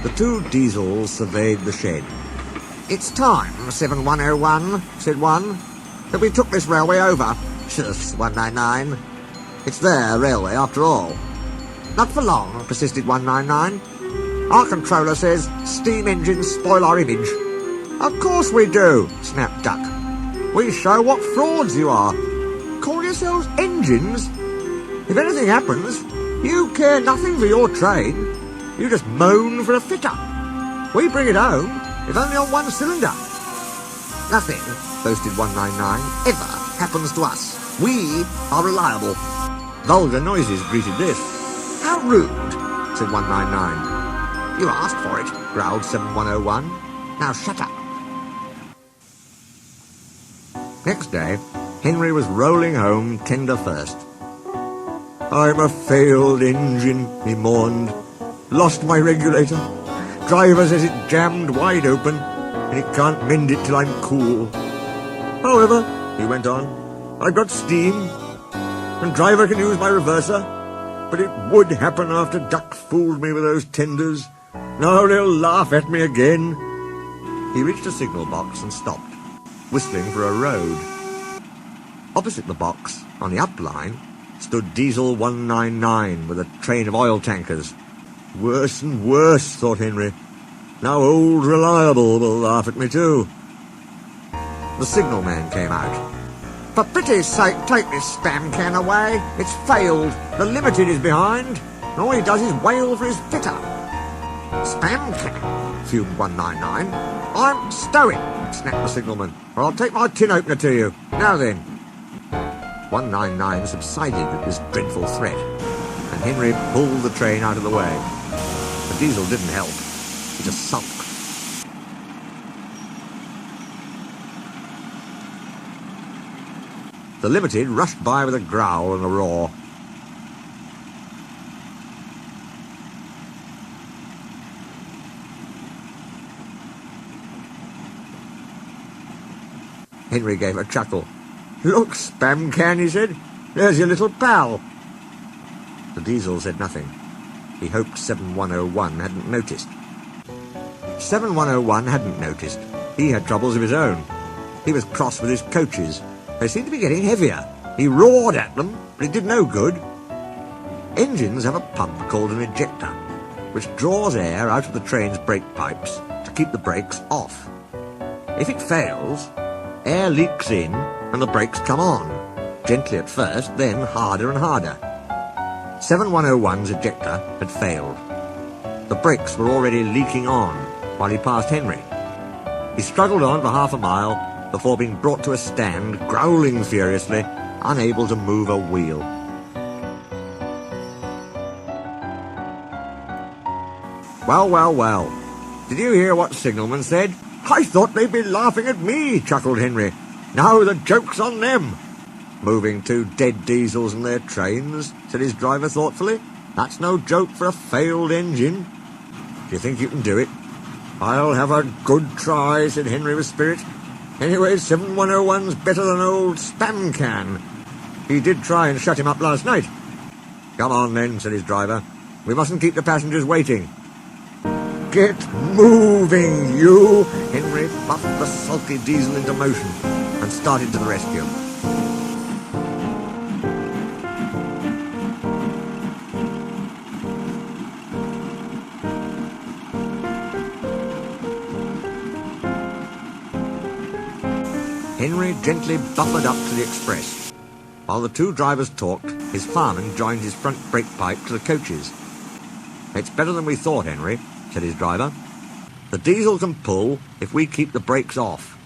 The two diesels surveyed the shed. "It's time, 7101, said one, that we took this railway over. Shush, 199. It's their railway after all." "Not for long," persisted 199. "Our controller says steam engines spoil our image." "Of course we do," snapped Duck. "We show what frauds you are. Call yourselves engines? If anything happens, you care nothing for your train. You just moan for a fitter. We bring it home, if only on one cylinder." "Nothing," boasted 199, "ever happens to us. We are reliable." Vulgar noises greeted this. "How rude," said 199. "You asked for it," growled 7101. "Now shut up." Next day, Henry was rolling home tender first. "I'm a failed engine," he mourned. "Lost my regulator. Driver says it jammed wide open, and he can't mend it till I'm cool. However," he went on, "I've got steam, and driver can use my reverser, but it would happen after Duck fooled me with those tenders. Now they'll laugh at me again." He reached a signal box and stopped, whistling for a road. Opposite the box, on the up line, stood Diesel 199 with a train of oil tankers. Worse and worse, thought Henry. Now old Reliable will laugh at me too. The signalman came out. "For pity's sake, take this spam can away. It's failed. The Limited is behind. And all he does is wail for his fitter." "Spam can?" fumed 199. "I'm stowing," snapped the signalman, "or I'll take my tin opener to you. Now then." 199 subsided at this dreadful threat, and Henry pulled the train out of the way. The diesel didn't help. He just sulked. The Limited rushed by with a growl and a roar. Henry gave a chuckle. "Look, spam can," he said. "There's your little pal." The diesel said nothing. He hoped 7101 hadn't noticed. 7101 hadn't noticed. He had troubles of his own. He was cross with his coaches. They seemed to be getting heavier. He roared at them, but it did no good. Engines have a pump called an ejector, which draws air out of the train's brake pipes to keep the brakes off. If it fails, air leaks in and the brakes come on, gently at first, then harder and harder. 7101's ejector had failed. The brakes were already leaking on while he passed Henry. He struggled on for half a mile before being brought to a stand, growling furiously, unable to move a wheel. "Well, well, well. Did you hear what Signalman said? I thought they'd be laughing at me," chuckled Henry. "Now the joke's on them." "Moving two dead diesels and their trains," said his driver thoughtfully. "That's no joke for a failed engine. Do you think you can do it?" "I'll have a good try," said Henry with spirit. "Anyway, 7101's better than old spam can. He did try and shut him up last night." "Come on then," said his driver. "We mustn't keep the passengers waiting." "Get moving, you!" Henry puffed the sulky diesel into motion and started to the rescue. Henry gently buffered up to the express. While the two drivers talked, his fireman joined his front brake pipe to the coaches. "It's better than we thought, Henry," said his driver. "The diesel can pull if we keep the brakes off.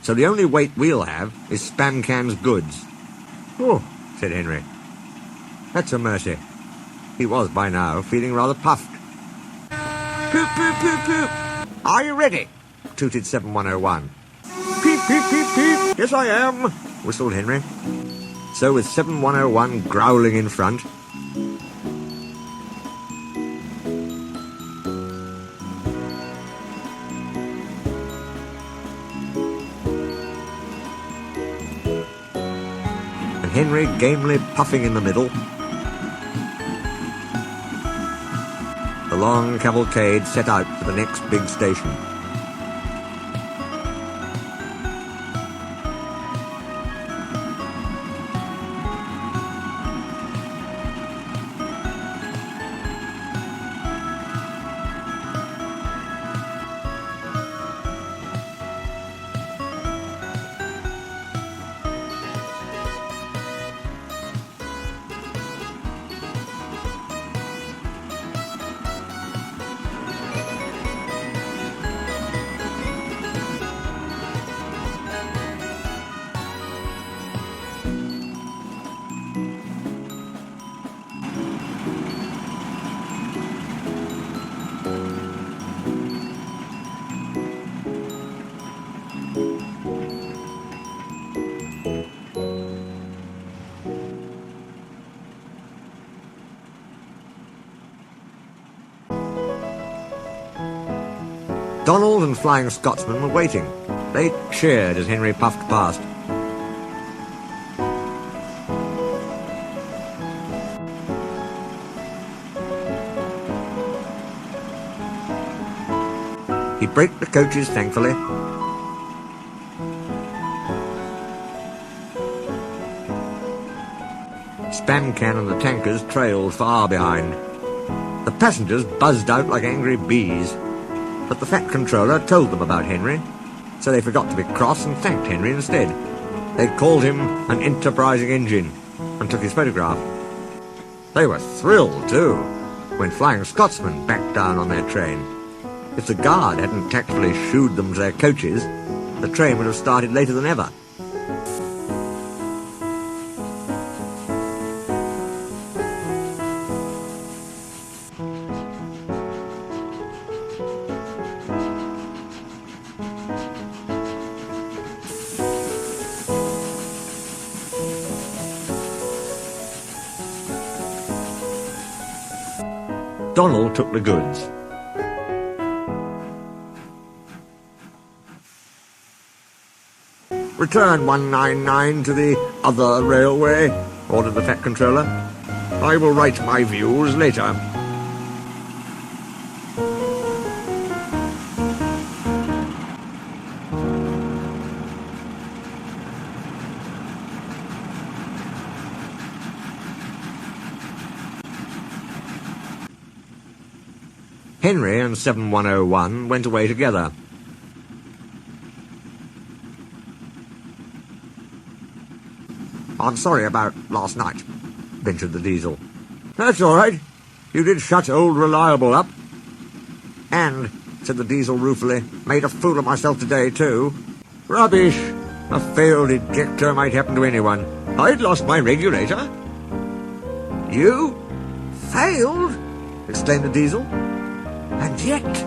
So the only weight we'll have is Spam Can's goods." "Oh," said Henry. "That's a mercy." He was, by now, feeling rather puffed. "Poop, poop, poop, poop. Are you ready?" tooted 7101. "Peep, peep, peep, peep. Yes, I am," whistled Henry. So with 7101 growling in front, and Henry gamely puffing in the middle, the long cavalcade set out for the next big station. Donald and Flying Scotsman were waiting. They cheered as Henry puffed past. He braked the coaches thankfully. Spam Can and the tankers trailed far behind. The passengers buzzed out like angry bees. But the Fat Controller told them about Henry, so they forgot to be cross and thanked Henry instead. They called him an enterprising engine and took his photograph. They were thrilled, too, when Flying Scotsman backed down on their train. If the guard hadn't tactfully shooed them to their coaches, the train would have started later than ever. Donald took the goods. Return 199 to the other railway, ordered the Fat Controller. I will write my views later. Henry and 7101 went away together. I'm sorry about last night, ventured the Diesel. That's all right. You did shut old Reliable up. And, said the Diesel ruefully, made a fool of myself today, too. Rubbish. A failed ejector might happen to anyone. I'd lost my regulator. You? Failed? Exclaimed the Diesel. And yet,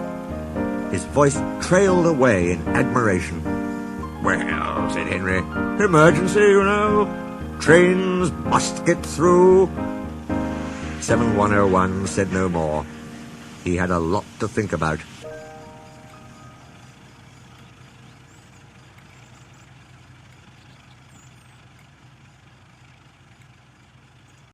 his voice trailed away in admiration. Well, said Henry, emergency, you know. Trains must get through. 7101 said no more. He had a lot to think about.